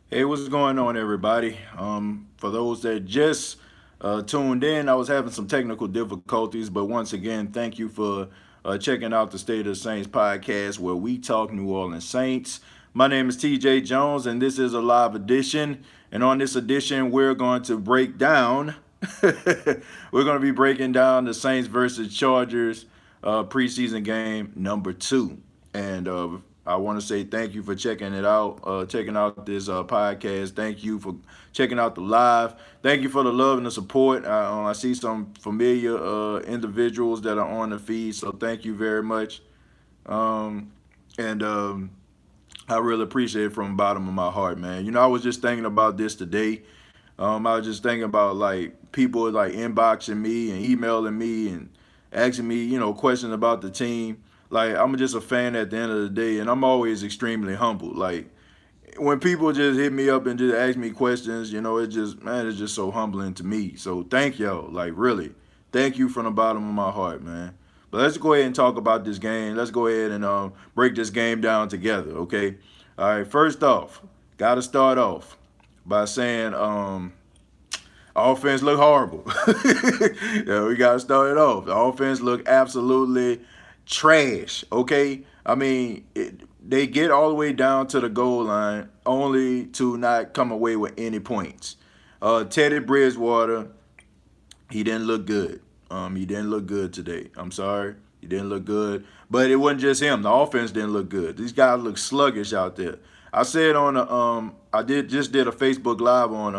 Hey, what's going on, everybody? For those that just tuned in, I was having some technical difficulties, but once again, thank you for checking out the State of the Saints podcast where we talk New Orleans Saints. My name is TJ Jones, and this is a live edition. And on this edition, we're going to break down, we're going to be breaking down the Saints versus Chargers preseason game number two. And I want to say thank you for checking it out, checking out this podcast. Thank you for checking out the live. Thank you for the love and the support. I see some familiar individuals that are on the feed, so thank you very much. And I really appreciate it from the bottom of my heart, man. I was just thinking about this today. I was just thinking about like people like inboxing me and emailing me and asking me, questions about the team. Like I'm just a fan at the end of the day, and I'm always extremely humble. Like when people just hit me up and just ask me questions, it just man, it's just so humbling to me. So thank y'all, like really, thank you from the bottom of my heart, man. But let's go ahead and talk about this game. Let's go ahead and break this game down together, okay? All right. First off, got to start off by saying offense look horrible. Yeah, we got to start it off. The offense look absolutely trash. Okay, I mean they get all the way down to the goal line only to not come away with any points. Teddy Bridgewater, he didn't look good. He didn't look good today. I'm sorry, he didn't look good. But it wasn't just him. The offense didn't look good. These guys look sluggish out there. I said on the I did a Facebook live on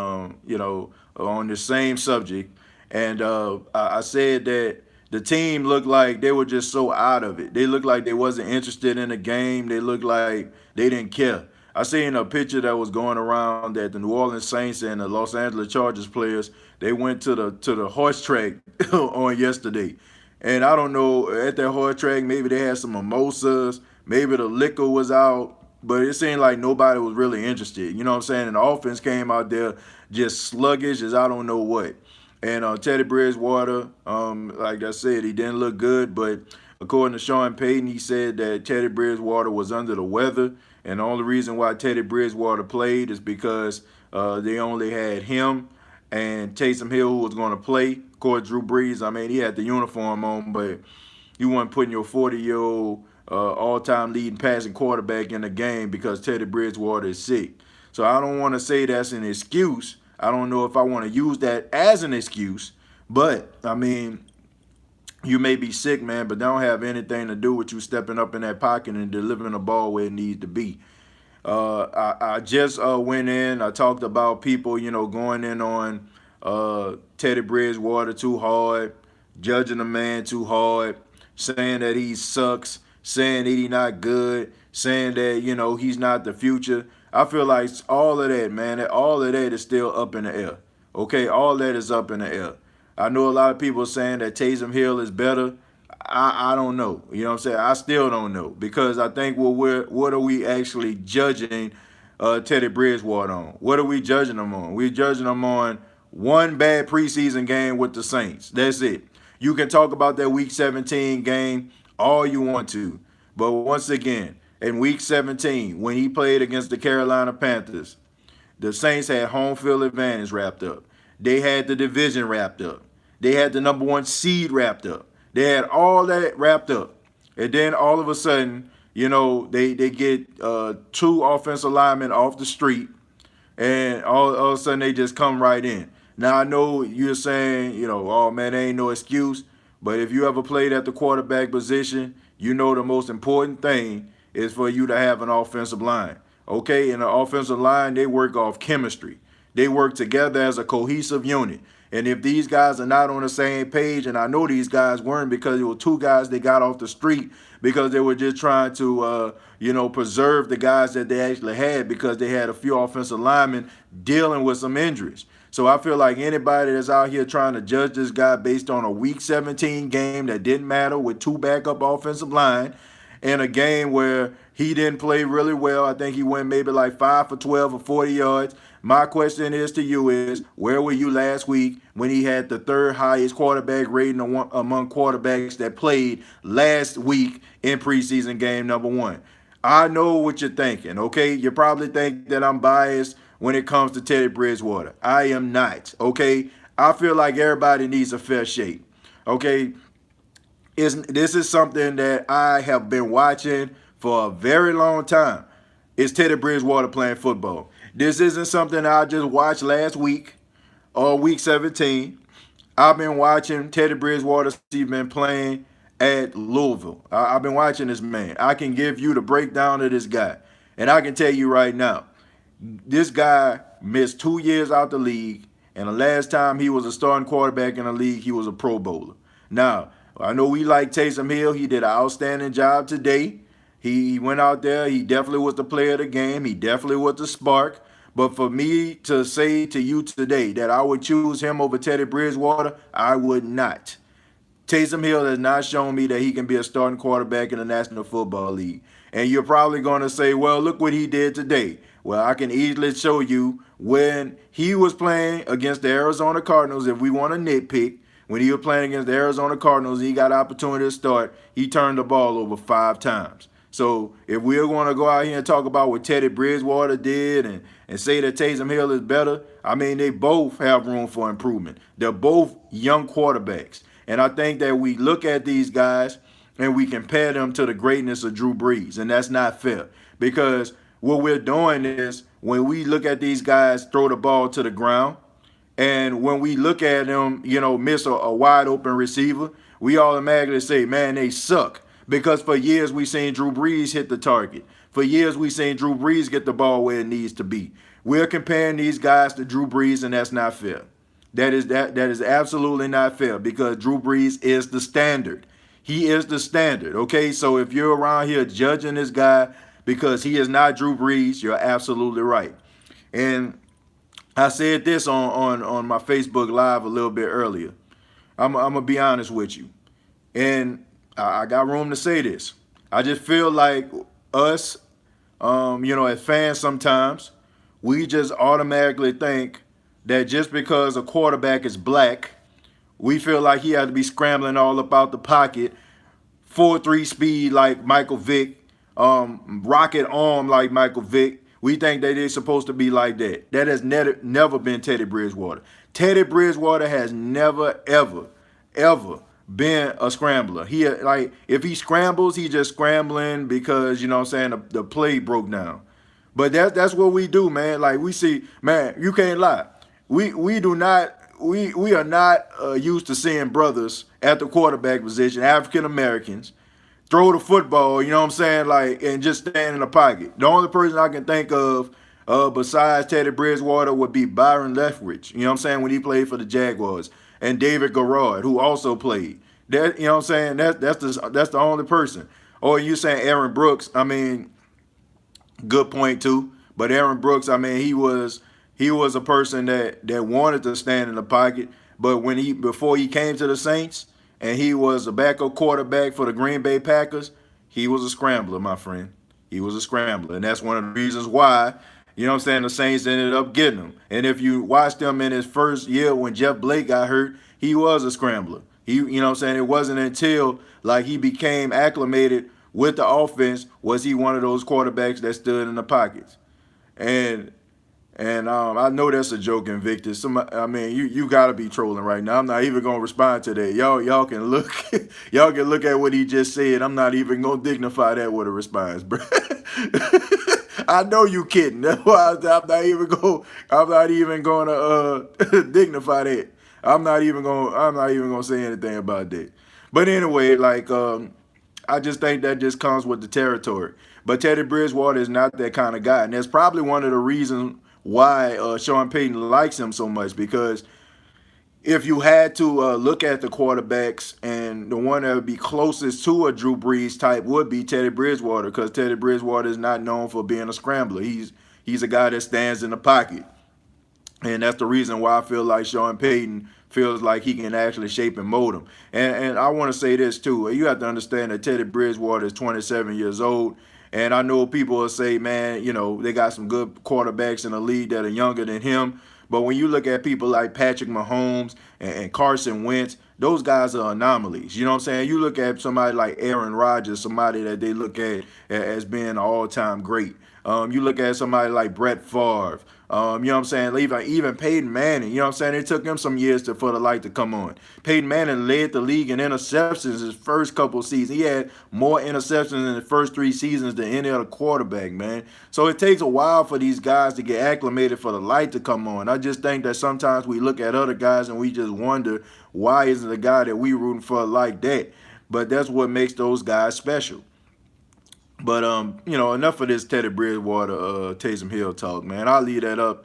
on the same subject, and I said that the team looked like they were just so out of it. They looked like they wasn't interested in the game. They looked like they didn't care. I seen a picture that was going around that the New Orleans Saints and the Los Angeles Chargers players they went to the horse track on yesterday, and I don't know at that horse track maybe they had some mimosas, maybe the liquor was out, but it seemed like nobody was really interested. You know what I'm saying? And the offense came out there just sluggish as I don't know what. And Teddy Bridgewater, like I said, he didn't look good, but according to Sean Payton, he said that Teddy Bridgewater was under the weather, and the only reason why Teddy Bridgewater played is because they only had him and Taysom Hill who was going to play. Of course, Drew Brees, I mean, he had the uniform on, but you weren't putting your 40-year-old all-time leading passing quarterback in the game because Teddy Bridgewater is sick. So I don't want to say that's an excuse. I don't know if I want to use that as an excuse, but I mean, you may be sick, man, but they don't have anything to do with you stepping up in that pocket and delivering the ball where it needs to be. I just went in. I talked about people, going in on Teddy Bridgewater too hard, judging the man too hard, saying that he sucks, saying that he's not good, saying that he's not the future. I feel like all of that, man. All of that is still up in the air. Okay, all that is up in the air. I know a lot of people saying that Taysom Hill is better. I don't know. You know what I'm saying? I still don't know because I think what are we actually judging Teddy Bridgewater on? What are we judging him on? We're judging him on one bad preseason game with the Saints. That's it. You can talk about that Week 17 game all you want to, but once again, in Week 17 when he played against the Carolina Panthers, the Saints had home field advantage wrapped up. They had the division wrapped up. They had the number one seed wrapped up. They had all that wrapped up. And then all of a sudden, they get two offensive linemen off the street, and all of a sudden they just come right in. Now I know you're saying, oh man, there ain't no excuse. But if you ever played at the quarterback position, you know the most important thing is for you to have an offensive line. Okay, in the offensive line, they work off chemistry. They work together as a cohesive unit. And if these guys are not on the same page, and I know these guys weren't because there were two guys they got off the street because they were just trying to, preserve the guys that they actually had because they had a few offensive linemen dealing with some injuries. So I feel like anybody that's out here trying to judge this guy based on a Week 17 game that didn't matter with two backup offensive line in a game where he didn't play really well. I think he went maybe like 5 for 12 or 40 yards. My question is to you is, where were you last week when he had the third highest quarterback rating among quarterbacks that played last week in preseason game number one? I know what you're thinking, okay? You probably think that I'm biased when it comes to Teddy Bridgewater. I am not. Okay, I feel like everybody needs a fair shake. Okay, this is something that I have been watching for a very long time. It's Teddy Bridgewater playing football. This isn't something I just watched last week or week 17. I've been watching Teddy Bridgewater. He's been playing at Louisville. I've been watching this man. I can give you the breakdown of this guy. And I can tell you right now, this guy missed 2 years out the league. And the last time he was a starting quarterback in the league, he was a Pro Bowler. Now, I know we like Taysom Hill. He did an outstanding job today. He went out there. He definitely was the player of the game. He definitely was the spark. But for me to say to you today that I would choose him over Teddy Bridgewater, I would not. Taysom Hill has not shown me that he can be a starting quarterback in the National Football League. And you're probably going to say, well, look what he did today. Well, I can easily show you when he was playing against the Arizona Cardinals, if we want to nitpick, when he was playing against the Arizona Cardinals, he got an opportunity to start, he turned the ball over 5 times. So if we're going to go out here and talk about what Teddy Bridgewater did and say that Taysom Hill is better, I mean, they both have room for improvement. They're both young quarterbacks. And I think that we look at these guys and we compare them to the greatness of Drew Brees, and that's not fair. Because what we're doing is when we look at these guys throw the ball to the ground, and when we look at them, miss a wide open receiver, we automatically say, man, they suck. Because for years we seen Drew Brees hit the target. For years we seen Drew Brees get the ball where it needs to be. We're comparing these guys to Drew Brees, and that's not fair. That is absolutely not fair, because Drew Brees is the standard. He is the standard. Okay, so if you're around here judging this guy because he is not Drew Brees, you're absolutely right. And I said this on my Facebook Live a little bit earlier. I'm gonna be honest with you, and I got room to say this. I just feel like us, as fans, sometimes we just automatically think that just because a quarterback is black, we feel like he had to be scrambling all about the pocket, 4.3 speed like Michael Vick, rocket arm like Michael Vick. We think that they're supposed to be like that. That has never been Teddy Bridgewater. Teddy Bridgewater has never, ever been a scrambler. If he scrambles, he just scrambling because, the play broke down. But that's what we do, man. Like, we see, man, you can't lie. We are not used to seeing brothers at the quarterback position, African Americans, throw the football, and just stand in the pocket. The only person I can think of besides Teddy Bridgewater would be Byron Leftwich, when he played for the Jaguars, and David Garrard, who also played. That's the only person. Or you saying Aaron Brooks, good point too. But Aaron Brooks, he was a person that wanted to stand in the pocket, but before he came to the Saints and he was a backup quarterback for the Green Bay Packers, he was a scrambler, my friend. He was a scrambler, and that's one of the reasons why, the Saints ended up getting him. And if you watched him in his first year when Jeff Blake got hurt, he was a scrambler. It wasn't until he became acclimated with the offense was he one of those quarterbacks that stood in the pockets. And I know that's a joke, Invictus. You gotta be trolling right now. I'm not even gonna respond to that. Y'all can look, y'all can look at what he just said. I'm not even gonna dignify that with a response, bro. I know you kidding. That's why I'm not even gonna dignify that. I'm not even gonna say anything about that. But anyway, I just think that just comes with the territory. But Teddy Bridgewater is not that kind of guy, and that's probably one of the reasons why Sean Payton likes him so much, because if you had to look at the quarterbacks, and the one that would be closest to a Drew Brees type would be Teddy Bridgewater, because Teddy Bridgewater is not known for being a scrambler. He's a guy that stands in the pocket. And that's the reason why I feel like Sean Payton feels like he can actually shape and mold him. And I want to say this too. You have to understand that Teddy Bridgewater is 27 years old. And I know people will say, man, they got some good quarterbacks in the league that are younger than him. But when you look at people like Patrick Mahomes and Carson Wentz, those guys are anomalies. You know what I'm saying? You look at somebody like Aaron Rodgers, somebody that they look at as being an all-time great. You look at somebody like Brett Favre. You know what I'm saying? Even Peyton Manning. You know what I'm saying? It took him some years for the light to come on. Peyton Manning led the league in interceptions his first couple of seasons. He had more interceptions in the first 3 seasons than any other quarterback, man. So it takes a while for these guys to get acclimated for the light to come on. I just think that sometimes we look at other guys and we just wonder, why isn't the guy that we rooting for like that? But that's what makes those guys special. But enough of this Teddy Bridgewater, Taysom Hill talk, man. I'll leave that up.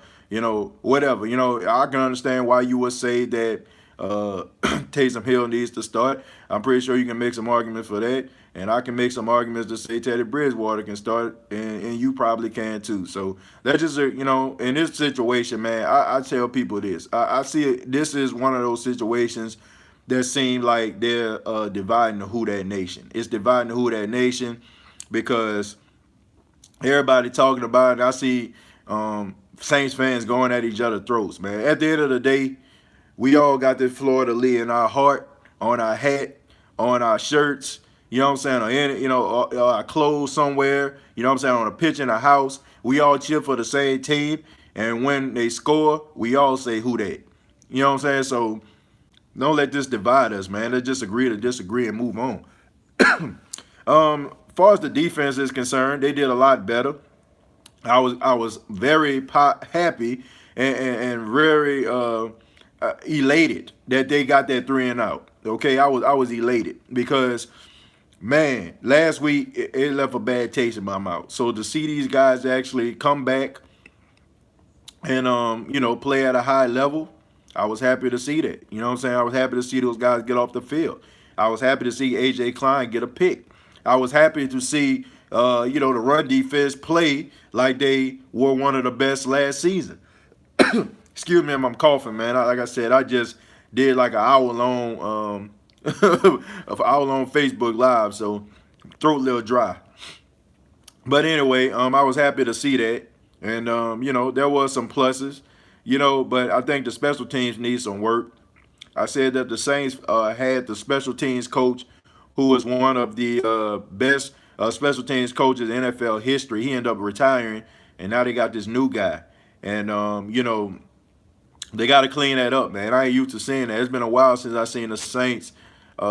Whatever. I can understand why you would say that Taysom Hill needs to start. I'm pretty sure you can make some arguments for that, and I can make some arguments to say Teddy Bridgewater can start, and you probably can too. So that's just in this situation, man. I tell people this. I see it. This is one of those situations that seem like they're dividing the Who Dat Nation. It's dividing the Who Dat Nation because everybody talking about it. I see Saints fans going at each other's throats, man. At the end of the day, we all got this Florida Lee in our heart, on our hat, on our shirts, you know what I'm saying, or in, our clothes somewhere, you know what I'm saying, on a pitch in a house. We all cheer for the same team, and when they score, we all say who that. You know what I'm saying? So don't let this divide us, man. Let's just agree to disagree and move on. As far as the defense is concerned, they did a lot better. I was very happy and very elated that they got that 3 and out. Okay, I was elated because, man, last week it left a bad taste in my mouth. So to see these guys actually come back and play at a high level, I was happy to see that. You know what I'm saying? I was happy to see those guys get off the field. I was happy to see AJ Klein get a pick. I was happy to see the run defense play like they were one of the best last season. Excuse me if I'm coughing, man. Like I said, I just did like an hour long Facebook Live, so throat a little dry. But anyway, I was happy to see that. And, there was some pluses, but I think the special teams need some work. I said that the Saints had the special teams coach who was one of the best special teams coaches in NFL history. He ended up retiring, and now they got this new guy. And, they got to clean that up, man. I ain't used to seeing that. It's been a while since I seen the Saints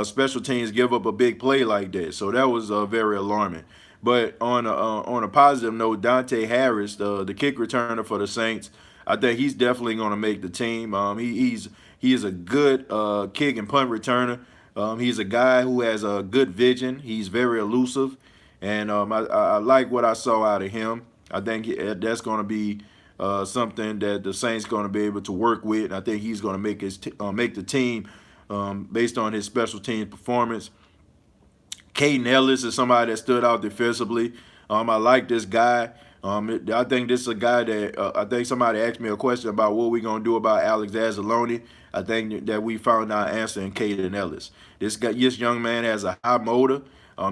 special teams give up a big play like that. So that was very alarming. But on a positive note, Dante Harris, the kick returner for the Saints, I think he's definitely going to make the team. He is a good kick and punt returner. He's a guy who has a good vision. He's very elusive, and I like what I saw out of him. I think that's going to be something that the Saints going to be able to work with. And I think he's going to make the team based on his special teams performance. Caden Ellis is somebody that stood out defensively. I like this guy. I think this is a guy that I think somebody asked me a question about what we're going to do about Alex Anzalone. I think that we found our answer in Caden Ellis. This young man has a high motor.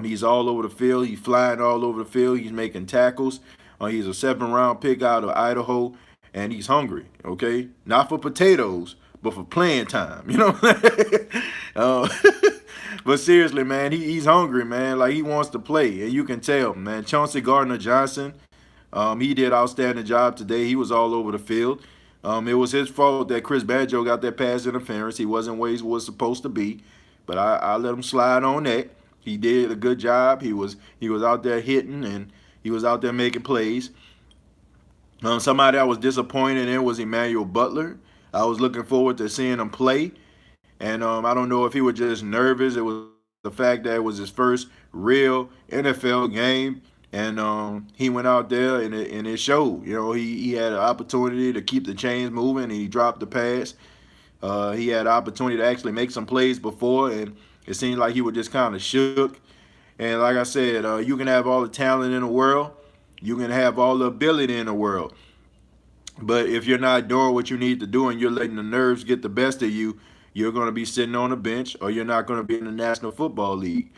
He's all over the field. He's flying all over the field. He's making tackles. He's a 7th-round pick out of Idaho, and he's hungry, okay? Not for potatoes, but for playing time, you know what I'm saying? But seriously, man, he's hungry, man. Like, he wants to play, and you can tell, man. Chauncey Gardner-Johnson, he did an outstanding job today. He was all over the field. It was his fault that Chris Badjo got that pass interference. He wasn't where he was supposed to be, but I let him slide on that. He did a good job. He was out there hitting, and he was out there making plays. Somebody I was disappointed in was Emmanuel Butler. I was looking forward to seeing him play, and I don't know if he was just nervous. It was the fact that it was his first real NFL game, and he went out there and it showed. He had an opportunity to keep the chains moving, and he dropped the pass. He had an opportunity to actually make some plays before, and it seemed like he was just kind of shook. And like I said, you can have all the talent in the world. You can have all the ability in the world. But if you're not doing what you need to do and you're letting the nerves get the best of you, you're going to be sitting on the bench, or you're not going to be in the National Football League.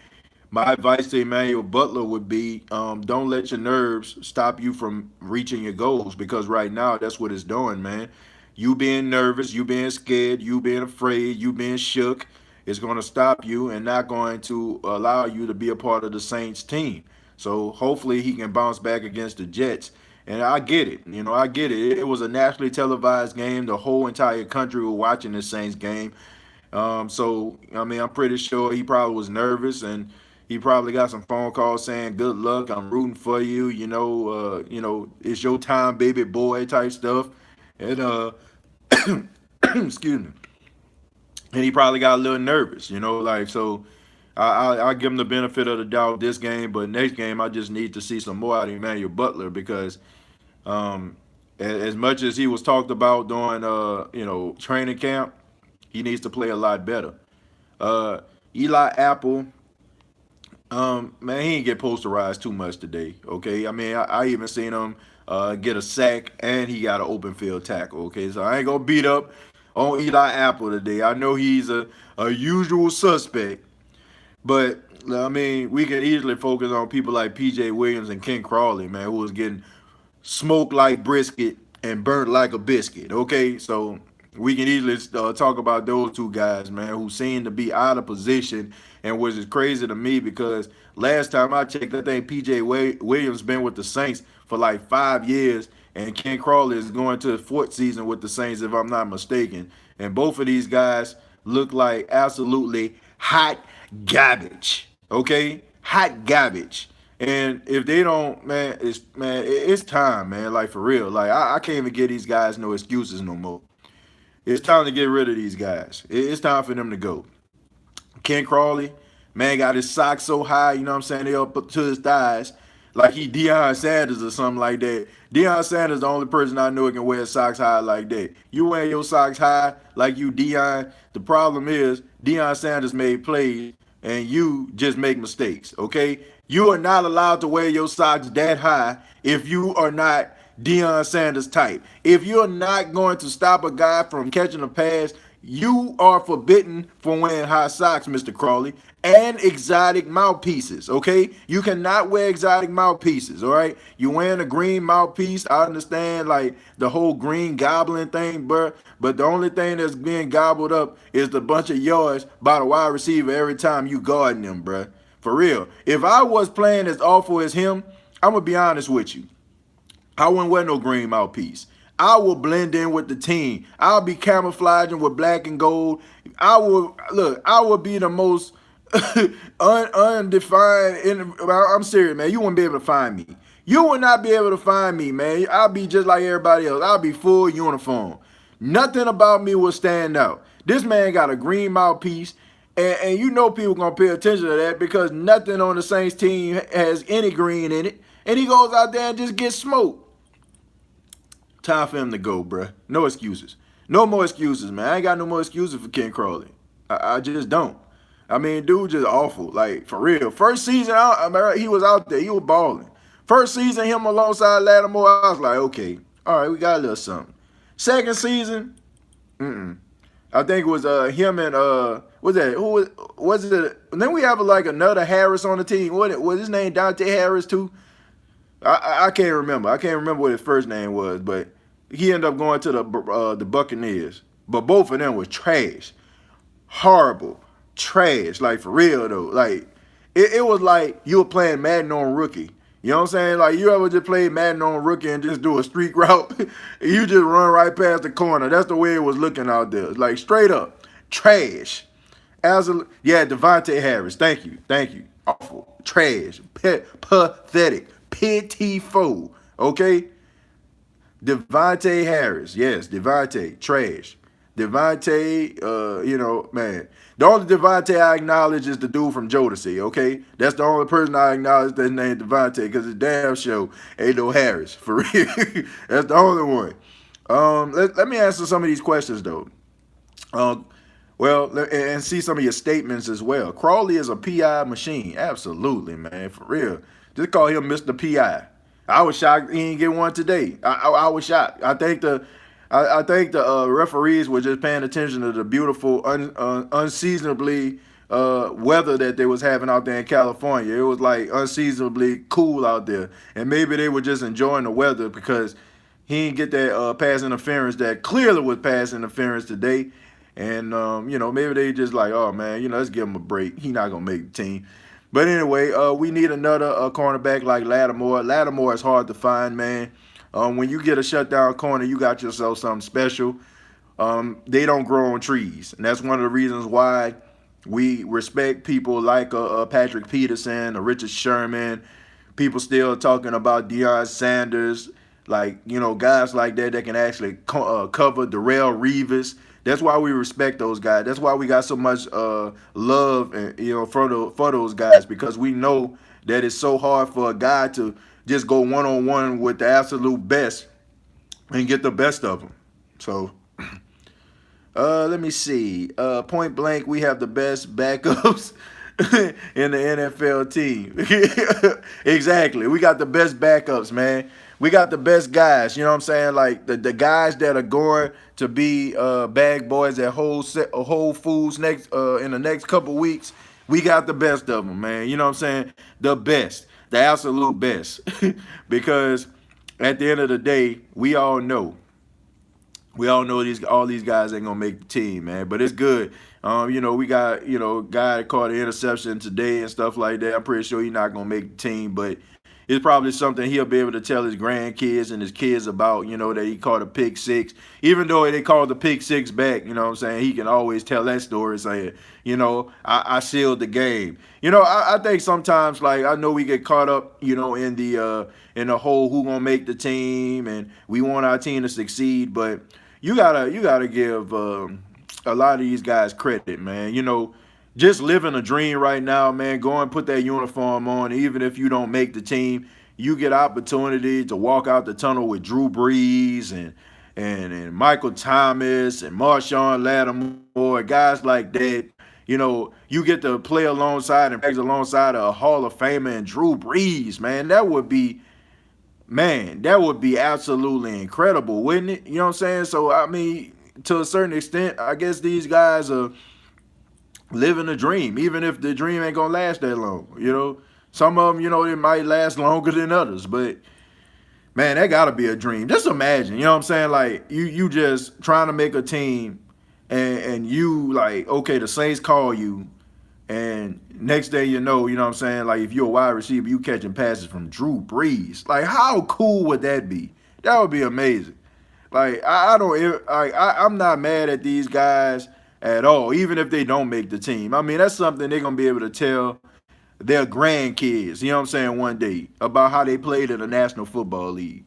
My advice to Emmanuel Butler would be don't let your nerves stop you from reaching your goals, because right now that's what it's doing, man. You being nervous, you being scared, you being afraid, you being shook, is going to stop you and not going to allow you to be a part of the Saints team. So hopefully he can bounce back against the Jets. And I get it. I get it. It was a nationally televised game. The whole entire country was watching the Saints game. So I mean, I'm pretty sure he probably was nervous, and he probably got some phone calls saying, "Good luck. I'm rooting for you. It's your time, baby boy," type stuff. And excuse me. And he probably got a little nervous, like so. I give him the benefit of the doubt this game, but next game I just need to see some more out of Emmanuel Butler because um, as much as he was talked about during training camp, he needs to play a lot better. Uh, Eli Apple, man, he didn't get posterized too much today. Okay, I mean, I even seen him get a sack and he got an open field tackle. Okay, so I ain't gonna beat up on Eli Apple today. I know he's a usual suspect, but I mean, we can easily focus on people like P.J. Williams and Ken Crawley, man, who was getting smoked like brisket and burnt like a biscuit. Okay, so we can easily talk about those two guys, man, who seem to be out of position, and which is crazy to me because last time I checked, I think P.J. Williams been with the Saints for like 5 years, and Ken Crawley is going to his fourth season with the Saints, if I'm not mistaken. And both of these guys look like absolutely hot garbage. Okay, hot garbage. And if they don't, it's time, man. Like for real. Like I can't even give these guys no excuses no more. It's time to get rid of these guys. It's time for them to go. Ken Crawley, man, got his socks so high, you know what I'm saying? They up to his thighs, like he Deion Sanders or something like that. Deion Sanders the only person I know can wear socks high like that. You wear your socks high like you Deion. The problem is Deion Sanders made plays and you just make mistakes, okay? You are not allowed to wear your socks that high if you are not Deion Sanders type. If you're not going to stop a guy from catching a pass, you are forbidden from wearing high socks, Mr. Crawley, and exotic mouthpieces, okay? You cannot wear exotic mouthpieces, all right? You're wearing a green mouthpiece. I understand, like, the whole green goblin thing, but the only thing that's being gobbled up is the bunch of yards by the wide receiver every time you guarding them, bruh. For real. If I was playing as awful as him, I'm going to be honest with you. I wouldn't wear no green mouthpiece. I will blend in with the team. I'll be camouflaging with black and gold. I will be the most undefined. I'm serious, man. You wouldn't be able to find me. You would not be able to find me, man. I'll be just like everybody else. I'll be full uniform. Nothing about me will stand out. This man got a green mouthpiece. And you know people gonna pay attention to that because nothing on the Saints team has any green in it. And he goes out there and just gets smoked. Time for him to go, bruh. No excuses. No more excuses, man. I ain't got no more excuses for Ken Crawley. I just don't. I mean, dude just awful. Like, for real. First season, he was out there. He was balling. First season, him alongside Lattimore, I was like, okay. All right, we got a little something. Second season, I think it was him and what's that? Who was it? And then we have like another Harris on the team. What was his name? Dante Harris too. I can't remember. I can't remember what his first name was, but he ended up going to the Buccaneers. But both of them were trash, horrible, trash. Like for real though. Like it was like you were playing Madden on rookie. You know what I'm saying? Like you ever just play Madden on rookie and just do a streak route? You just run right past the corner. That's the way it was looking out there. Like straight up trash. Yeah, Devontae Harris. Thank you. Awful, trash, pathetic. Pitiful, okay? Devontae Harris, yes, Devontae, trash. Devontae, man. The only Devontae I acknowledge is the dude from Jodeci, okay? That's the only person I acknowledge that's named Devontae because his damn show ain't no Harris, for real. That's the only one. Let me answer some of these questions, though. And see some of your statements as well. Crawley is a PI machine. Absolutely, man, for real. Just call him Mr. PI. I was shocked he didn't get one today. I was shocked. I think the referees were just paying attention to the beautiful, unseasonably weather that they was having out there in California. It was like unseasonably cool out there, and maybe they were just enjoying the weather because he didn't get that pass interference that clearly was pass interference today. And you know, maybe they just like, oh man, you know, let's give him a break. He not gonna make the team. But anyway, we need another cornerback like Lattimore. Lattimore is hard to find, man. When you get a shutdown corner, you got yourself something special. They don't grow on trees, and that's one of the reasons why we respect people like Patrick Peterson or Richard Sherman. People still talking about Deion Sanders, like, you know, guys like that that can actually cover Darrelle Revis. That's why we respect those guys. That's why we got so much love, and you know, for those guys, because we know that it's so hard for a guy to just go one on one with the absolute best and get the best of them. So let me see. Point blank, we have the best backups in the NFL team. Exactly. We got the best backups, man. We got the best guys. You know what I'm saying? Like the guys that are going to be bag boys at Whole Foods next in the next couple weeks. We got the best of them, man. You know what I'm saying? The best, the absolute best. Because at the end of the day, we all know these all these guys ain't gonna make the team, man. But it's good. You know, we got, you know, guy that caught an interception today and stuff like that. I'm pretty sure he's not gonna make the team, but it's probably something he'll be able to tell his grandkids and his kids about, you know, that he caught a pick six. Even though they called the pick six back, you know what I'm saying? He can always tell that story saying, you know, I sealed the game. You know, I think sometimes, like, I know we get caught up, you know, in the whole who gonna make the team and we want our team to succeed, but you gotta give a lot of these guys credit, man. You know, just living a dream right now, man. Go and put that uniform on, even if you don't make the team. You get opportunity to walk out the tunnel with Drew Brees and Michael Thomas and Marshawn Lattimore, guys like that. You know, you get to play alongside and practice alongside a Hall of Famer and Drew Brees, man. That would be absolutely incredible, wouldn't it? You know what I'm saying? So, I mean, to a certain extent, I guess these guys are living a dream, even if the dream ain't gonna last that long. You know, some of them, you know, it might last longer than others, but man, that gotta be a dream. Just imagine, you know what I'm saying? Like you just trying to make a team, and you like, okay, the Saints call you, and next day you know what I'm saying? Like if you're a wide receiver, you catching passes from Drew Brees. Like how cool would that be? That would be amazing. Like I don't like I'm not mad at these guys at all, even if they don't make the team. I mean, that's something they're gonna be able to tell their grandkids, you know what I'm saying, one day about how they played in the National Football League.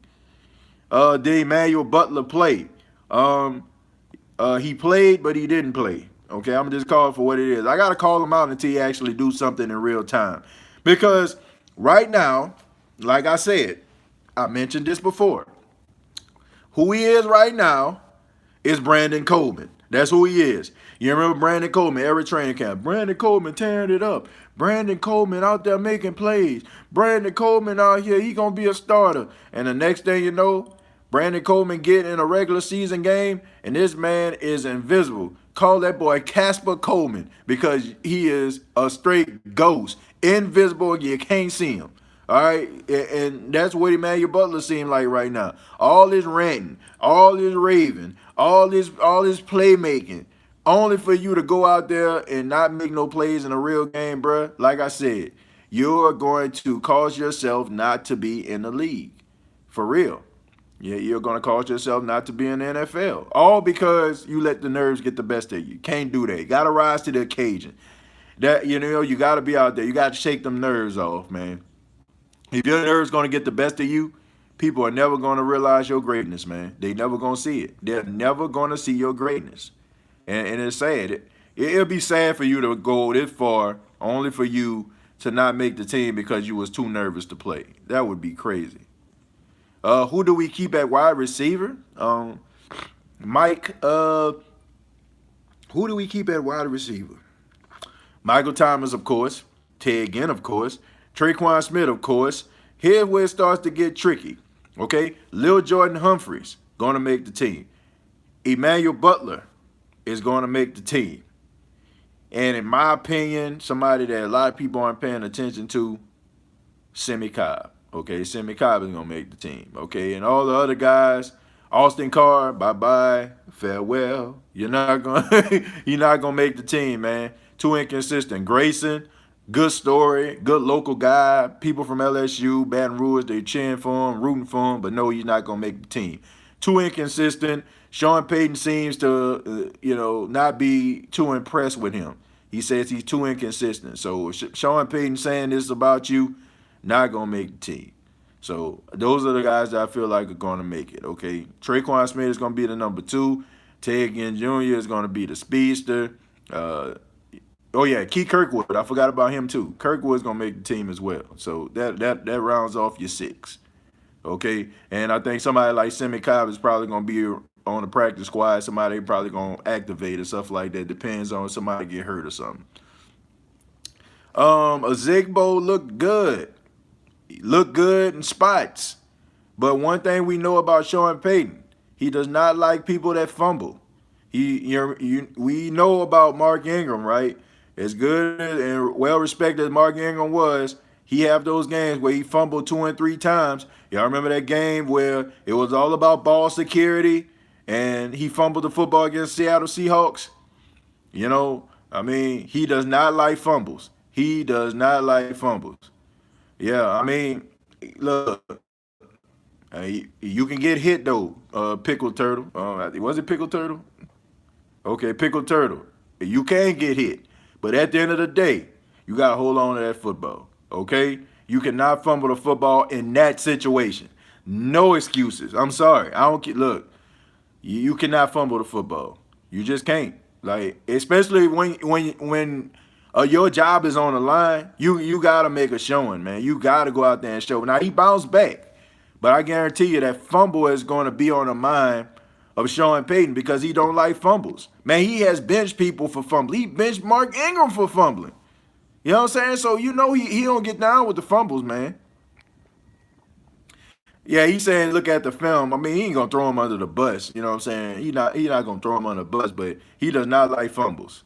Did Emmanuel Butler play? He played, but he didn't play. Okay, I'm just calling for what it is. I gotta call him out until he actually do something in real time. Because right now, like I said, I mentioned this before. Who he is right now is Brandon Coleman. That's who he is. You remember Brandon Coleman, every training camp. Brandon Coleman tearing it up. Brandon Coleman out there making plays. Brandon Coleman out here, he gonna be a starter. And the next thing you know, Brandon Coleman get in a regular season game, and this man is invisible. Call that boy Casper Coleman because he is a straight ghost. Invisible, you can't see him. All right, and that's what Emmanuel Butler seems like right now. All this ranting, all this raving, all this playmaking, only for you to go out there and not make no plays in a real game, bruh. Like I said, you're going to cause yourself not to be in the league, for real. Yeah, you're going to cause yourself not to be in the NFL, all because you let the nerves get the best of you. Can't do that. You got to rise to the occasion. That you know, you got to be out there. You got to shake them nerves off, man. If your nerves going to get the best of you, people are never going to realize your greatness, man. They never going to see it. They're never going to see your greatness. And it's sad. It'll be sad for you to go this far only for you to not make the team because you was too nervous to play. That would be crazy. Who do we keep at wide receiver? Mike, who do we keep at wide receiver? Michael Thomas, of course. Ted Ginn, of course. Traquan Smith, of course. Here's where it starts to get tricky. Okay? Lil Jordan Humphreys going to make the team. Emmanuel Butler is going to make the team. And in my opinion, somebody that a lot of people aren't paying attention to, Semi Cobb. Okay, Semi Cobb is going to make the team. Okay, and all the other guys Austin Carr, bye bye, farewell. You're not gonna you're not gonna make the team, man. Too inconsistent. Grayson, good story, good local guy. People from LSU, Baton Rouge, they cheering for him, rooting for him, but no, he's not gonna make the team. Too inconsistent. Sean Payton seems to, not be too impressed with him. He says he's too inconsistent. So Sean Payton saying this about you, not gonna make the team. So those are the guys that I feel like are going to make it. Okay, Traquan Smith is going to be the number 2. Ted Ginn Jr. is going to be the speedster. Oh yeah, Keith Kirkwood. I forgot about him too. Kirkwood's going to make the team as well. So that rounds off your 6. Okay, and I think somebody like Simi Cobb is probably going to be on the practice squad. Somebody probably going to activate or stuff like that. Depends on somebody get hurt or something. Ozigbo looked good. He looked good in spots. But one thing we know about Sean Payton, he does not like people that fumble. We know about Mark Ingram, right? As good and well respected as Mark Ingram was, he have those games where he fumbled 2 and 3 times. Y'all remember that game where it was all about ball security and he fumbled the football against Seattle Seahawks? He does not like fumbles. He does not like fumbles. Yeah, look, you can get hit though. Pickle Turtle. Was it Pickle Turtle? Okay, Pickle Turtle. You can get hit, but at the end of the day, you gotta hold on to that football. Okay, you cannot fumble the football in that situation. No excuses. I'm sorry. I don't look. You cannot fumble the football. You just can't. Like, especially when your job is on the line, you gotta make a showing, man. You gotta go out there and show. Now he bounced back, but I guarantee you that fumble is going to be on the mind of Sean Payton because he don't like fumbles. Man, he has benched people for fumbling. He benched Mark Ingram for fumbling. You know what I'm saying? So he don't get down with the fumbles, man. Yeah, he's saying look at the film. He ain't gonna throw him under the bus. You know what I'm saying? He not gonna throw him under the bus, but he does not like fumbles.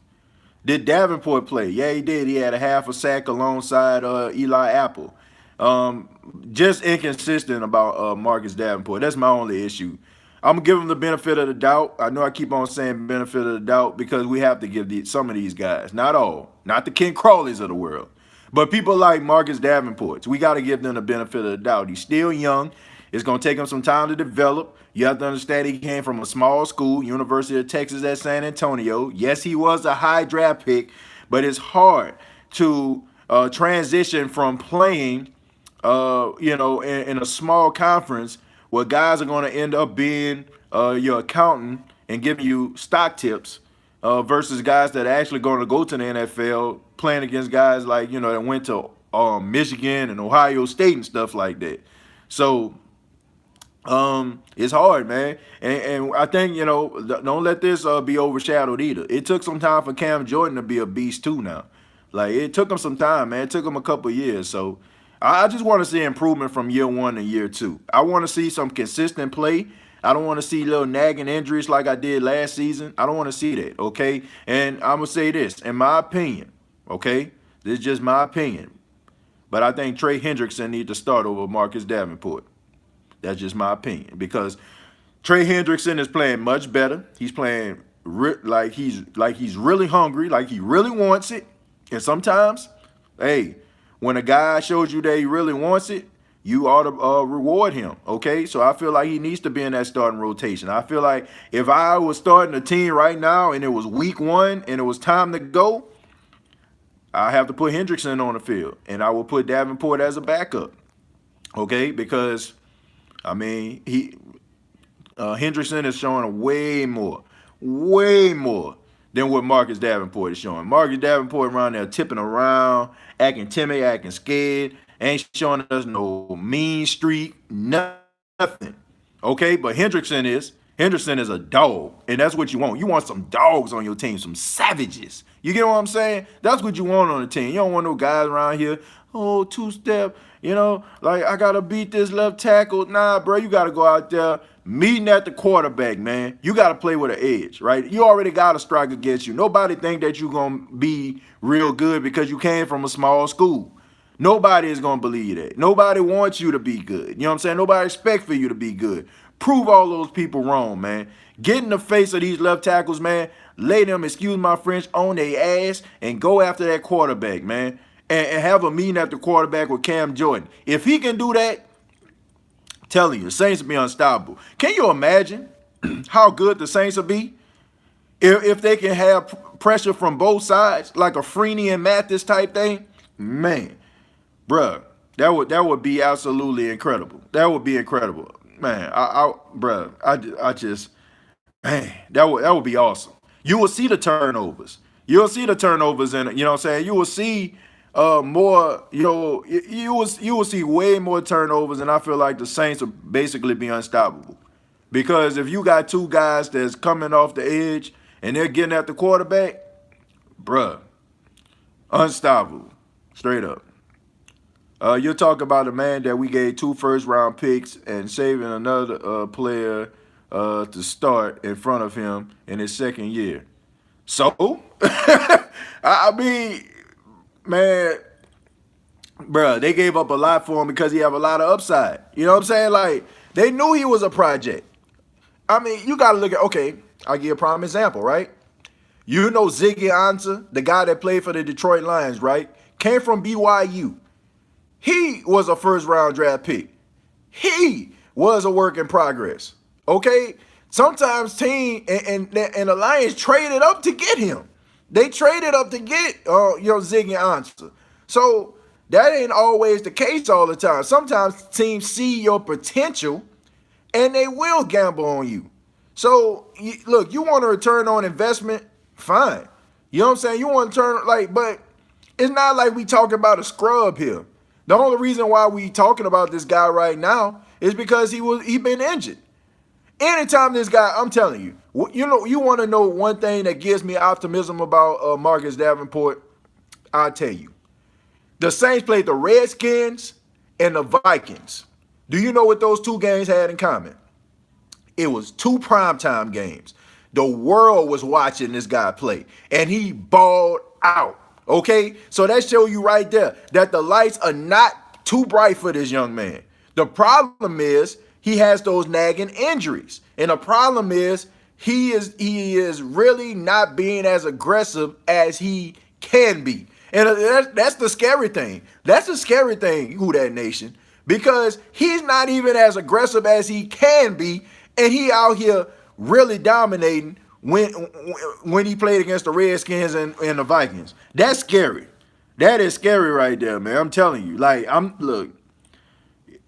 Did Davenport play? Yeah, he did. He had a half a sack alongside Eli Apple. Just inconsistent about Marcus Davenport. That's my only issue. I'm gonna give him the benefit of the doubt. I know I keep on saying benefit of the doubt because we have to give some of these guys, not all, not the Ken Crawleys of the world, but people like Marcus Davenport. We got to give them the benefit of the doubt. He's still young. It's gonna take him some time to develop. You have to understand he came from a small school, University of Texas at San Antonio. Yes, he was a high draft pick, but it's hard to transition from playing, in a small conference where guys are going to end up being your accountant and giving you stock tips versus guys that are actually going to go to the NFL playing against guys like, that went to Michigan and Ohio State and stuff like that. So it's hard, man. And I think, don't let this be overshadowed either. It took some time for Cam Jordan to be a beast too now. Like, it took him some time, man. It took him a couple years. So I just want to see improvement from year 1 to year 2. I want to see some consistent play. I don't want to see little nagging injuries like I did last season. I don't want to see that, okay? And I'm going to say this, in my opinion, okay? This is just my opinion. But I think Trey Hendrickson needs to start over Marcus Davenport. That's just my opinion because Trey Hendrickson is playing much better. He's playing like he's really hungry, like he really wants it. And sometimes, hey, when a guy shows you that he really wants it, you ought to reward him, okay? So I feel like he needs to be in that starting rotation. I feel like if I was starting a team right now and it was week 1 and it was time to go, I have to put Hendrickson on the field and I will put Davenport as a backup, okay? Because Hendrickson is showing way more than what Marcus Davenport is showing. Marcus Davenport around there tipping around, acting timid, acting scared, ain't showing us no mean streak, nothing. Okay, but Hendrickson is a dog, and that's what you want. You want some dogs on your team, some savages. You get what I'm saying? That's what you want on the team. You don't want no guys around here, two-step, like I got to beat this left tackle. Nah, bro, you got to go out there meeting at the quarterback, man. You got to play with an edge, right? You already got a strike against you. Nobody think that you're going to be real good because you came from a small school. Nobody is going to believe that. Nobody wants you to be good. You know what I'm saying? Nobody expects for you to be good. Prove all those people wrong, man. Get in the face of these left tackles, man. Lay them, excuse my French, on their ass and go after that quarterback, man. And have a meeting at the quarterback with Cam Jordan. If he can do that, telling you, the Saints will be unstoppable. Can you imagine how good the Saints will be if they can have pressure from both sides, like a Freeney and Mathis type thing? Man, bruh, that would be absolutely incredible. That would be incredible, man. I just, man, that would be awesome. You will see the turnovers. You'll see the turnovers in it. You know what I'm saying? You will see more. You know, you will see way more turnovers, and I feel like the Saints will basically be unstoppable. Because if you got two guys that's coming off the edge and they're getting at the quarterback, bruh, unstoppable, straight up. You're talking about a man that we gave 2 first-round picks and saving another player to start in front of him in his second year. So, I mean, man, bruh, they gave up a lot for him because he have a lot of upside. You know what I'm saying? Like, they knew he was a project. I mean, you got to look at, okay, I'll give you a prime example, right? You know Ziggy Ansah, the guy that played for the Detroit Lions, right? Came from BYU. He was a first-round draft pick. He was a work in progress. Okay? Sometimes team and the Lions traded up to get him. They traded up to get Ziggy Ansah. So that ain't always the case all the time. Sometimes teams see your potential and they will gamble on you. So look, you want a return on investment? Fine. You know what I'm saying? You want to turn but it's not like we talking about a scrub here. The only reason why we talking about this guy right now is because he been injured. Anytime this guy, I'm telling you, you want to know one thing that gives me optimism about Marcus Davenport? I'll tell you. The Saints played the Redskins and the Vikings. Do you know what those 2 games had in common? It was 2 primetime games. The world was watching this guy play, and he balled out. Okay, so that shows you right there that the lights are not too bright for this young man. The problem is he has those nagging injuries, and the problem is he is really not being as aggressive as he can be, and that's the scary thing. That's the scary thing, Who Dat Nation, because he's not even as aggressive as he can be, and he out here really dominating when he played against the Redskins and the Vikings. That's scary. That is scary right there, man. I'm telling you. Like, look,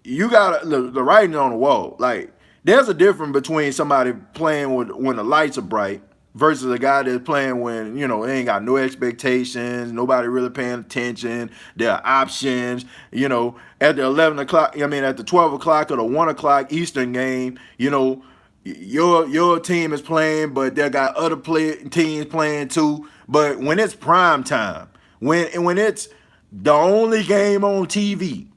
you got the writing on the wall. Like, there's a difference between somebody playing when the lights are bright versus a guy that's playing when, they ain't got no expectations, nobody really paying attention, there are options, at the 11 o'clock, at the 12 o'clock or the 1 o'clock Eastern game, your team is playing, but they got other teams playing too. But when it's prime time, when it's the only game on TV,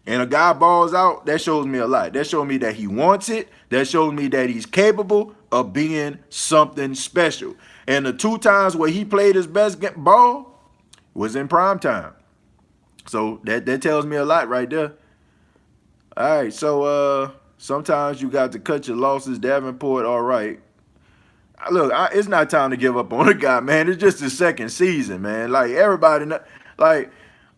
and a guy balls out, that shows me a lot. That shows me that he wants it. That shows me that he's capable of being something special. And the 2 times where he played his best ball was in prime time. So that tells me a lot right there. All right, so sometimes you got to cut your losses. Davenport, all right. Look, it's not time to give up on the guy, man. It's just his second season, man. Like, everybody,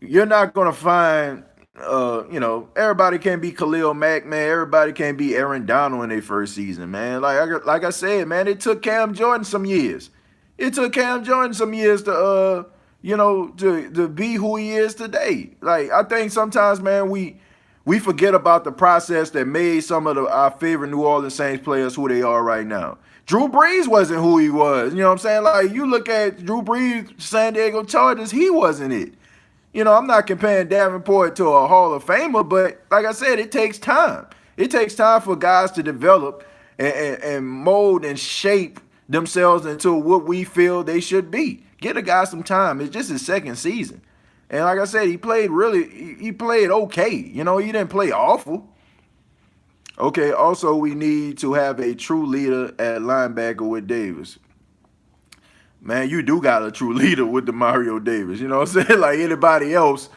you're not going to find, everybody can't be Khalil Mack, man. Everybody can't be Aaron Donald in their first season, man. Like I said, man, it took Cam Jordan some years. It took Cam Jordan some years to, to be who he is today. Like, I think sometimes, man, we forget about the process that made some of our favorite New Orleans Saints players who they are right now. Drew Brees wasn't who he was. You know what I'm saying? Like, you look at Drew Brees, San Diego Chargers, he wasn't it. I'm not comparing Davenport to a Hall of Famer, but like I said, it takes time. It takes time for guys to develop and mold and shape themselves into what we feel they should be. Get a guy some time. It's just his second season. And like I said, he played okay. He didn't play awful. Okay, also we need to have a true leader at linebacker with Davis. Man, you do got a true leader with Demario Davis. You know what I'm saying? Like, anybody else,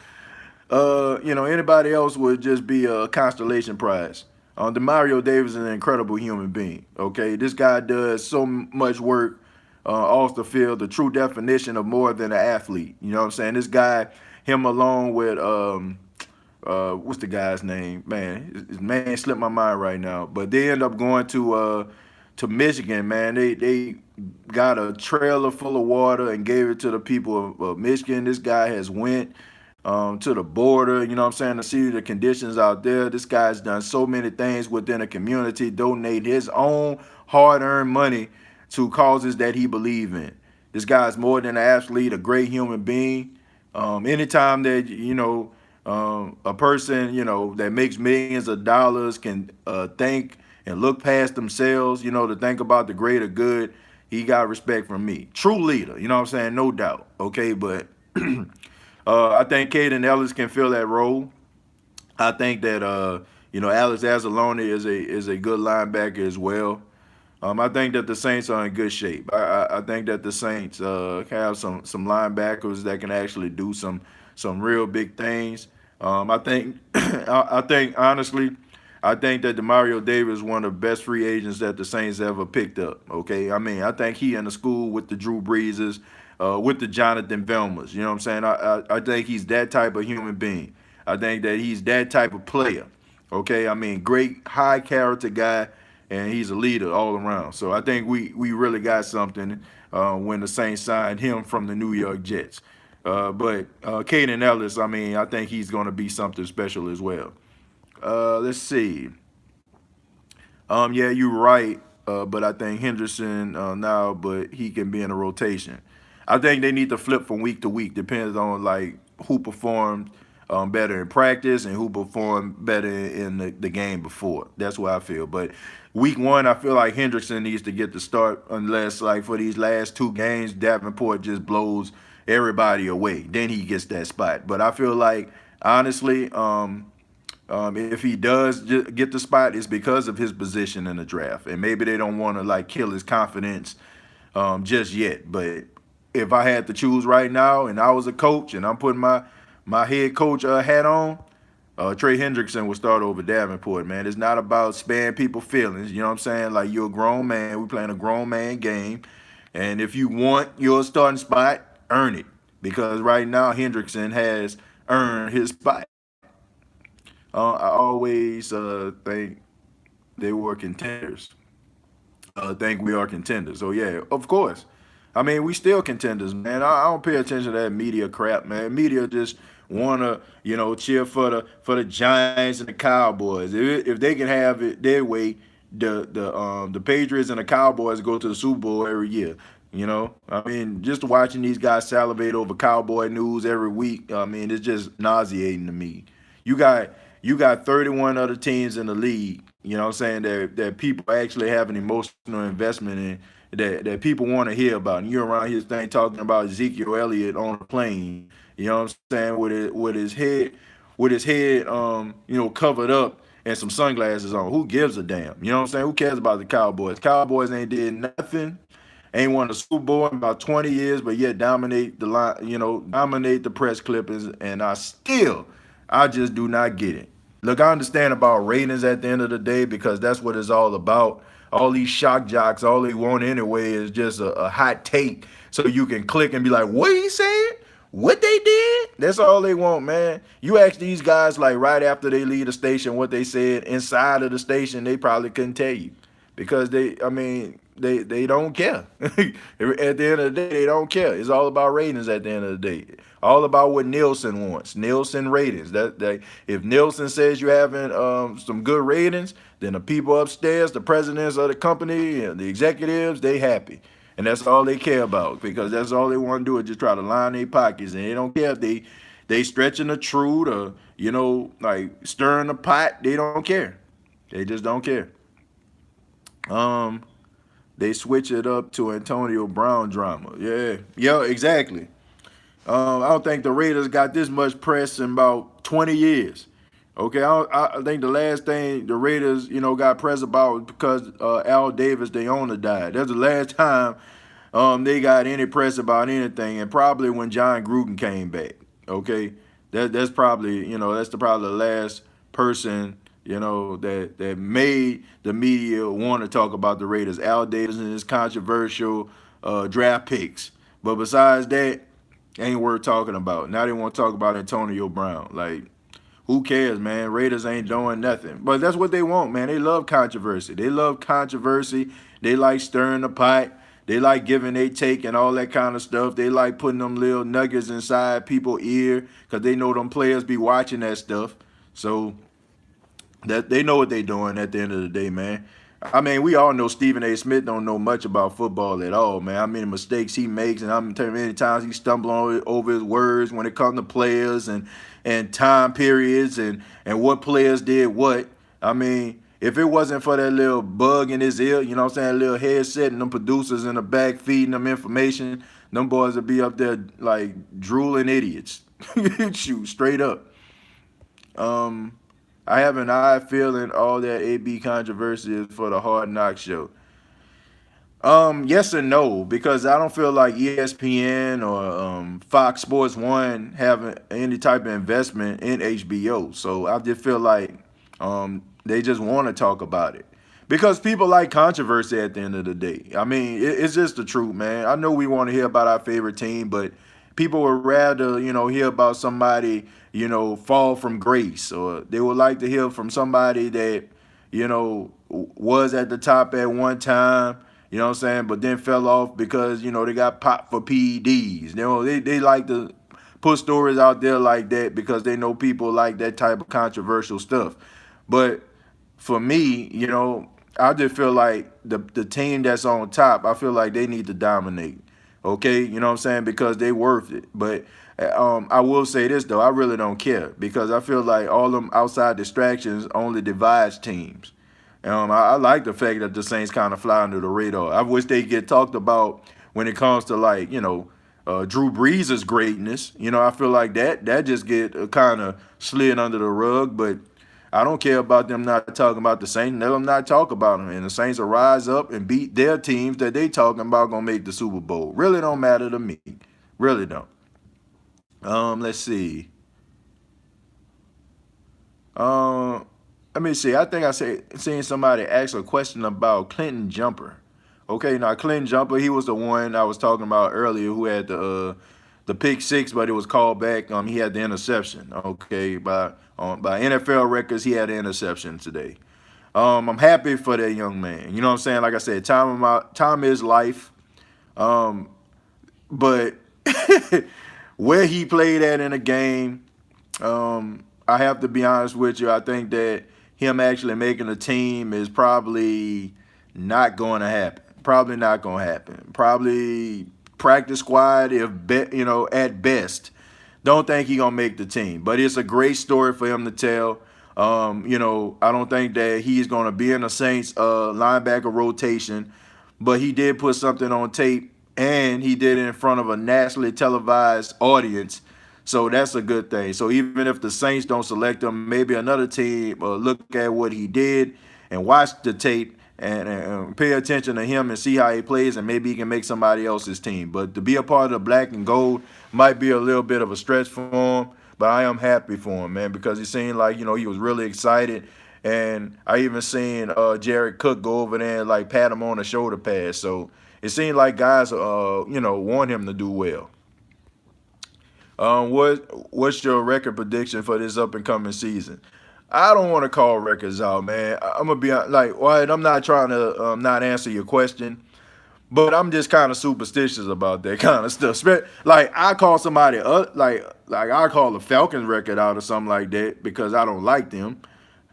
anybody else would just be a constellation prize. Demario Davis is an incredible human being. Okay, this guy does so much work off the field, the true definition of more than an athlete. You know what I'm saying? This guy, him along with what's the guy's name? Man, his name slipped my mind right now. But they end up going to Michigan. Man, they got a trailer full of water and gave it to the people of Michigan. This guy has went to the border, you know what I'm saying, to see the conditions out there. This guy's done so many things within the community, donate his own hard-earned money to causes that he believes in. This guy's more than an athlete, a great human being. Anytime that, a person, that makes millions of dollars can think and look past themselves, to think about the greater good, he got respect from me. True leader, you know what I'm saying? No doubt. Okay, but I think Kaden Ellis can fill that role. I think that Alex Anzalone is a good linebacker as well. I think that the Saints are in good shape. I think that the Saints have some linebackers that can actually do some real big things. I think honestly, I think that Demario Davis is one of the best free agents that the Saints ever picked up. Okay, I mean, I think he in the school with the Drew Breeses, with the Jonathan Velmas. You know what I'm saying? I think he's that type of human being. I think that he's that type of player. Okay, I mean, great high character guy, and he's a leader all around. So I think we really got something when the Saints signed him from the New York Jets. But Kaden Ellis, I mean, I think he's going to be something special as well. Let's see. Yeah, you're right. But I think Henderson now, but he can be in a rotation. I think they need to flip from week to week, depends on like who performed better in practice and who performed better in the game before. That's what I feel. But week one, I feel like Hendrickson needs to get the start unless like for these last two games, Davenport just blows everybody away. Then he gets that spot. But I feel like honestly, if he does get the spot, it's because of his position in the draft, and maybe they don't want to like kill his confidence just yet. But if I had to choose right now, and I was a coach, and I'm putting my head coach hat on, Trey Hendrickson would start over Davenport. Man, it's not about sparing people feelings. You know what I'm saying? Like you're a grown man. We're playing a grown man game, and if you want your starting spot, earn it. Because right now Hendrickson has earned his spot. I always think they were contenders. Think we are contenders. So yeah, of course. I mean, we still contenders, man. I don't pay attention to that media crap, man. Media just wanna, cheer for the Giants and the Cowboys. If they can have it their way, the Patriots and the Cowboys go to the Super Bowl every year. I mean, just watching these guys salivate over Cowboy news every week. I mean, it's just nauseating to me. You got 31 other teams in the league, you know what I'm saying, that people actually have an emotional investment in, that people want to hear about. And you're around here talking about Ezekiel Elliott on a plane, you know what I'm saying, with his head covered up and some sunglasses on. Who gives a damn? You know what I'm saying? Who cares about the Cowboys? Cowboys ain't did nothing. Ain't won a Super Bowl in about 20 years, but yet dominate the line, dominate the press clippings, and I just do not get it. Look, I understand about ratings at the end of the day because that's what it's all about. All these shock jocks, all they want anyway is just a hot take so you can click and be like, what he said? What they did? That's all they want, man. You ask these guys like right after they leave the station what they said inside of the station, they probably couldn't tell you because they don't care. At the end of the day, they don't care. It's all about ratings at the end of the day. All about what Nielsen wants. Nielsen ratings. That if Nielsen says you're having some good ratings, then the people upstairs, the presidents of the company, and the executives, they happy. And that's all they care about because that's all they want to do is just try to line their pockets. And they don't care if they stretching the truth or, like stirring the pot. They don't care. They just don't care. They switch it up to Antonio Brown drama. Yeah, exactly. I don't think the Raiders got this much press in about 20 years. Okay, I think the last thing the Raiders, got press about was because Al Davis, their owner, died. That's the last time they got any press about anything, and probably when John Gruden came back. Okay, that's probably probably the last person that made the media want to talk about the Raiders. Al Davis and his controversial draft picks. But besides that, ain't worth talking about. Now they want to talk about Antonio Brown. Like, who cares, man? Raiders ain't doing nothing. But that's what they want, man. They love controversy. They love controversy. They like stirring the pot. They like giving they take and all that kind of stuff. They like putting them little nuggets inside people's ear because they know them players be watching that stuff. So that they know what they doing at the end of the day, man. I mean, we all know Stephen A. Smith don't know much about football at all, man. I mean, the mistakes he makes, and I'm telling you, many times he stumble over his words when it comes to players and time periods and what players did what. I mean, if it wasn't for that little bug in his ear, you know what I'm saying, a little headset and them producers in the back feeding them information, them boys would be up there like drooling idiots. Shoot, straight up. I have an eye feeling all that AB controversy is for the Hard Knock show. Yes and no, because I don't feel like ESPN or Fox Sports One having any type of investment in HBO. So I just feel like they just want to talk about it because people like controversy at the end of the day. I mean, it's just the truth, man. I know we want to hear about our favorite team, but people would rather, hear about somebody, fall from grace, or they would like to hear from somebody that, was at the top at one time, you know what I'm saying, but then fell off because, they got popped for PEDs. They like to put stories out there like that because they know people like that type of controversial stuff. But for me, I just feel like the team that's on top, I feel like they need to dominate. Okay, you know what I'm saying? Because they worth it. But I will say this though, I really don't care because I feel like all them outside distractions only divides teams. I like the fact that the Saints kind of fly under the radar. I wish they get talked about when it comes to like Drew Brees' greatness. I feel like that just get kind of slid under the rug. But I don't care about them not talking about the Saints. Let them not talk about them, and the Saints will rise up and beat their teams that they talking about gonna make the Super Bowl. Really don't matter to me. Really don't. Let's see. Um, Let me see. I think seen somebody ask a question about Clinton Jumper. Okay, now Clinton Jumper, he was the one I was talking about earlier who had the pick six, but it was called back. He had the interception. Okay, by NFL records, he had an interception today. I'm happy for that young man. You know what I'm saying? Like I said, time is life. Um, but where he played at in the game, I have to be honest with you. I think that him actually making a team is probably not going to happen. Probably not going to happen. Probably practice squad at best. Don't think he gonna make the team, but it's a great story for him to tell. I don't think that he's gonna be in the Saints linebacker rotation, but he did put something on tape, and he did it in front of a nationally televised audience. So that's a good thing. So even if the Saints don't select him, maybe another team look at what he did and watch the tape and pay attention to him and see how he plays, and maybe he can make somebody else's team. But to be a part of the black and gold might be a little bit of a stretch for him, but I am happy for him, man, because he seemed like, he was really excited. And I even seen Jared Cook go over there and like pat him on the shoulder pad. So it seemed like guys, want him to do well. What's your record prediction for this up and coming season? I don't want to call records out, man. I'm gonna be like, well, I'm not trying to not answer your question, but I'm just kind of superstitious about that kind of stuff. Like I call somebody like I call the Falcons record out or something like that because I don't like them,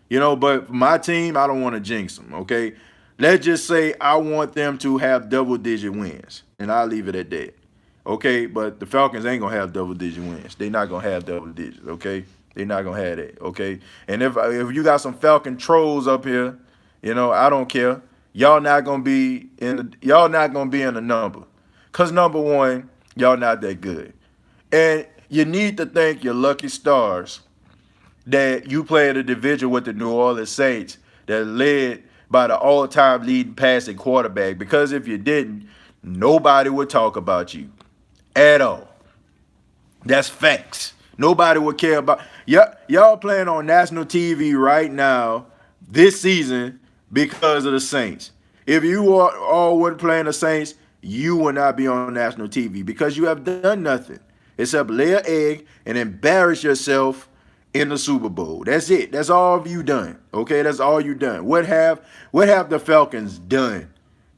But for my team, I don't want to jinx them. Okay, let's just say I want them to have double-digit wins, and I'll leave it at that. Okay, but the Falcons ain't gonna have double-digit wins. They're not gonna have double digits. Okay, they're not gonna have that. Okay, and if you got some Falcon trolls up here, I don't care. Y'all not gonna be in the number, cause number one, y'all not that good, and you need to thank your lucky stars that you played a division with the New Orleans Saints that led by the all-time leading passing quarterback. Because if you didn't, nobody would talk about you at all. That's facts. Nobody would care about y'all playing on national TV right now this season because of the Saints. If you all weren't playing the Saints, you will not be on national TV because you have done nothing except lay an egg and embarrass yourself in the Super Bowl. That's it. That's all you done. Okay, that's all you done. What have the Falcons done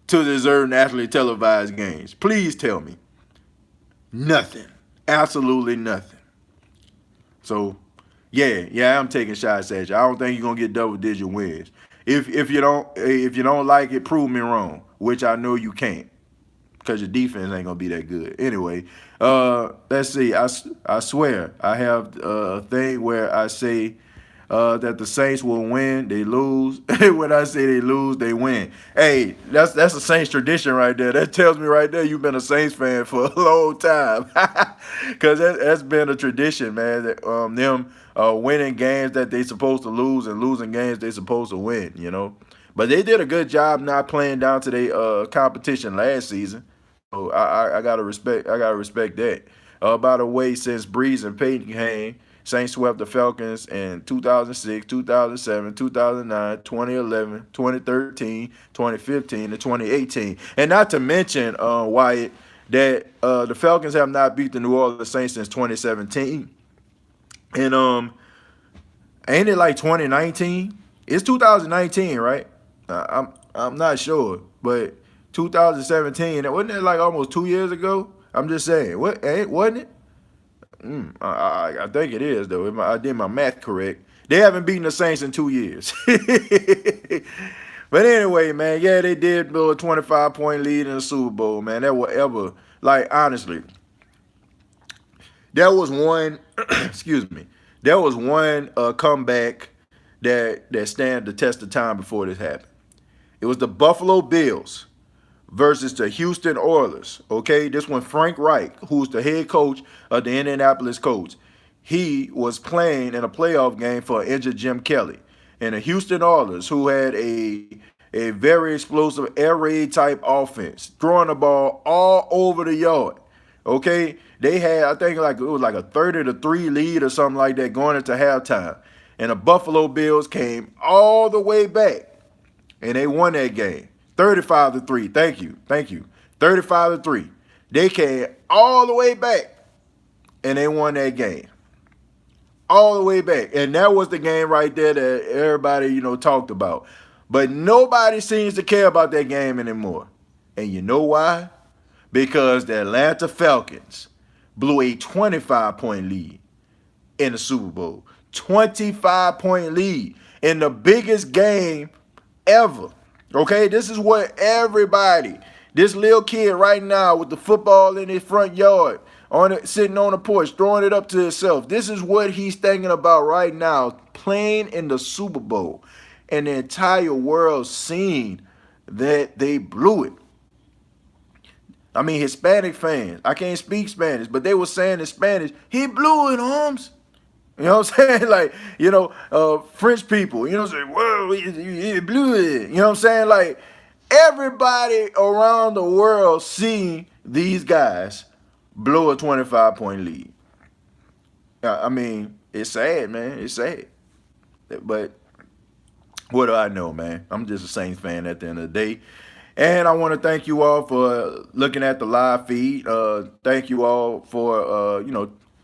to deserve nationally televised games? Please tell me. Nothing. Absolutely nothing. So, yeah, I'm taking shots at you. I don't think you're gonna get double-digit wins. If you don't like it, prove me wrong, which I know you can't, because your defense ain't gonna be that good. Anyway, let's see. I swear I have a thing where I say that the Saints will win, they lose. When I say they lose, they win. Hey, that's a Saints tradition right there. That tells me right there you've been a Saints fan for a long time, because that's been a tradition, man. That, them winning games that they supposed to lose and losing games they supposed to win. But they did a good job not playing down to their competition last season. So I gotta respect that. By the way, since Breeze and Peyton came, Saints swept the Falcons in 2006, 2007, 2009, 2011, 2013, 2015, and 2018. And not to mention, Wyatt, that the Falcons have not beat the New Orleans Saints since 2017. And ain't it like 2019? It's 2019, right? I'm not sure, but 2017. Wasn't it like almost 2 years ago? I'm just saying. Wasn't it? I think it is, though. If I did my math correct. They haven't beaten the Saints in 2 years. But anyway, man, yeah, they did build a 25-point lead in the Super Bowl, man. That will ever, honestly, there was one, excuse me, there was one comeback that stand the test of time before this happened. It was the Buffalo Bills versus the Houston Oilers. Okay, this one, Frank Reich, who's the head coach of the Indianapolis Colts, he was playing in a playoff game for injured Jim Kelly. And the Houston Oilers, who had a very explosive air raid type offense, throwing the ball all over the yard. Okay, they had, I think, it was like a 30-3 lead or something like that going into halftime. And the Buffalo Bills came all the way back, and they won that game. 35-3. Thank you. 35-3. They came all the way back, and they won that game. All the way back. And that was the game right there that everybody, talked about. But nobody seems to care about that game anymore. And you know why? Because the Atlanta Falcons blew a 25-point lead in the Super Bowl. 25-point lead in the biggest game ever. Okay, this is what this little kid right now with the football in his front yard, sitting on the porch, throwing it up to himself. This is what he's thinking about right now, playing in the Super Bowl. And the entire world seeing that they blew it. I mean, Hispanic fans, I can't speak Spanish, but they were saying in Spanish, he blew it, Holmes. You know what I'm saying? French people, say, whoa, he blew it. You know what I'm saying? Everybody around the world seeing these guys blow a 25-point lead. I mean, it's sad, man. It's sad. But what do I know, man? I'm just a Saints fan at the end of the day. And I want to thank you all for looking at the live feed. Thank you all for,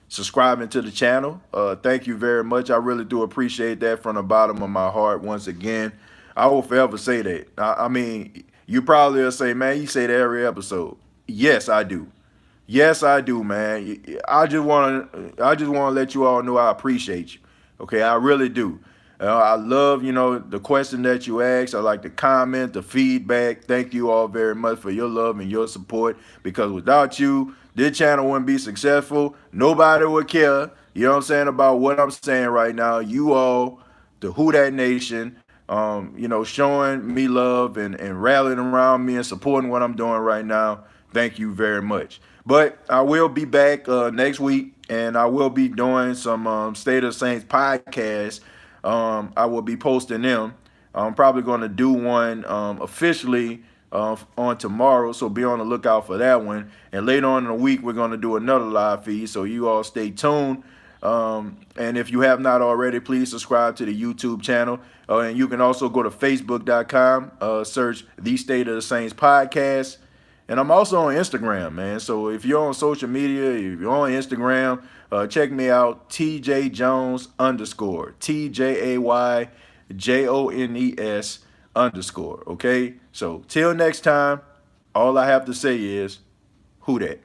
subscribing to the channel. Thank you very much. I really do appreciate that from the bottom of my heart. Once again, I will forever say that. I mean, you probably will say, man, you say that every episode. Yes, I do. Yes, I do, man. I just want to let you all know I appreciate you. Okay, I really do. I love, the question that you asked. I like the comment, the feedback. Thank you all very much for your love and your support, because without you, this channel wouldn't be successful. Nobody would care, about what I'm saying right now. You all, the Who Dat Nation, showing me love and rallying around me and supporting what I'm doing right now. Thank you very much. But I will be back next week, and I will be doing some State of Saints podcasts. I will be posting them. I'm probably going to do one officially on tomorrow, so be on the lookout for that one. And later on in the week, we're going to do another live feed, so you all stay tuned. And if you have not already, please subscribe to the YouTube channel. And you can also go to facebook.com, search The State of the Saints Podcast. And I'm also on Instagram, man. So if you're on social media, if you're on Instagram, check me out, TJ Jones _ TJAYJONES _ Okay? So till next time, all I have to say is, who dat?